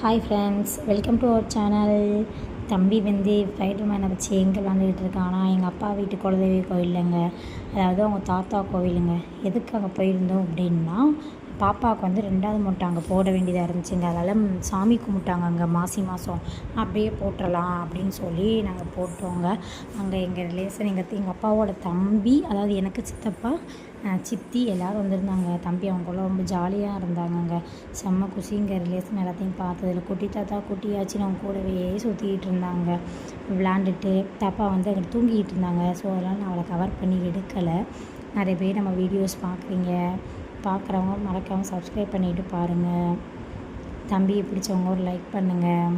Hi friends, welcome to our channel. தம்பி வந்து ஸ்பைடர்மேனை வச்சு எங்கே விளாண்டுக்கிட்டு இருக்கானா, எங்கள் அப்பா வீட்டு குலதெய்வ கோயிலுங்க, அதாவது அவங்க தாத்தா கோவிலுங்க. எதுக்கு அங்கே போயிருந்தோம் அப்படின்னா, பாப்பாவுக்கு வந்து 2வது மொட்டை அங்கே போட வேண்டியதாக இருந்துச்சுங்க. அதனால் சாமி கும்பிட்டாங்க அங்கே மாதம் அப்படியே போட்டுடலாம் அப்படின்னு சொல்லி நாங்கள் போட்டோங்க. அங்கே எங்கள் ரிலேஷன் எங்கள் அப்பாவோட தம்பி, அதாவது எனக்கு சித்தப்பா, சித்தி எல்லோரும் வந்திருந்தாங்க. தம்பி அவங்கள ரொம்ப ஜாலியாக இருந்தாங்கங்க. செம்ம குஷிங்க. ரிலேஷன் எல்லாத்தையும் பார்த்ததில் குட்டி தாத்தா குட்டியாச்சுன்னு அவங்க கூடவே சுற்றிக்கிட்டு இருந்தாங்க. விளாண்டுட்டு தாப்பா வந்து அங்கே தூங்கிக்கிட்டு இருந்தாங்க. ஸோ அதனால் நான் அவளை கவர் பண்ணி எடுக்கலை. நிறைய பேர் நம்ம வீடியோஸ் பார்க்குறவங்க மறக்காமல் சப்ஸ்கிரைப் பண்ணிவிட்டு பாருங்கள். தம்பியை பிடிச்சவங்க ஒரு லைக் பண்ணுங்கள்.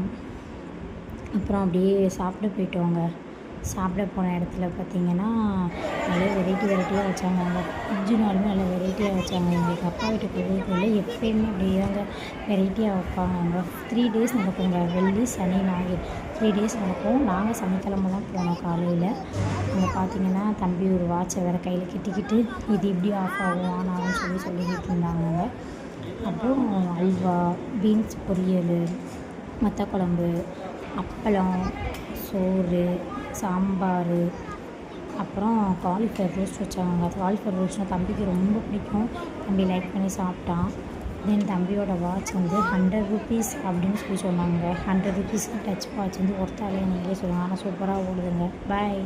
அப்புறம் அப்படியே சாப்பிட போயிட்டோங்க. சாப்பிட போன இடத்துல பார்த்திங்கன்னா நிறைய வெரைட்டியாக வச்சாங்க. அவங்க 5 நாளுமே நல்லா வெரைட்டியாக வச்சாங்க. எங்களுக்கு அப்பா வீட்டு கோவில்களில் எப்போயுமே அப்படியே தாங்க வெரைட்டியாக வைப்பாங்க. அங்கே 3 டேஸ் நடக்குங்க. வெள்ளி சனி ஞாயிறு 3 டேஸ் நடக்கும். நாங்கள் சனிக்கிழமை தான் போனோம் காலையில். அங்கே பார்த்திங்கன்னா தம்பி ஒரு வாட்சை வேறு கையில் கட்டிக்கிட்டு இது இப்படி ஆஃப் ஆகும் ஆன் ஆகும்னு சொல்லிக்கிட்டு இருந்தாங்க. அப்புறம் அல்வா, பீன்ஸ் பொரியல், மத்த குழம்பு, அப்பளம், சோறு, சாம்பார், அப்புறம் காலிஃப்ளவர் ரோஸ்ட் வச்சாங்க. காலிஃப்ளவர் ரோஸ்ட்னால் தம்பிக்கு ரொம்ப பிடிக்கும். தம்பி லைக் பண்ணி சாப்பிட்டான். தென் தம்பியோட வாட்ச் வந்து 100 ரூபீஸ் அப்படின்னு சொன்னாங்க. 100 ரூபீஸ்க்கு டச் வாட்ச் வந்து ஒர்த்தாலே நீங்களே சொல்லுவாங்க. ஆனால் சூப்பராக ஓடுதுங்க. பாய்.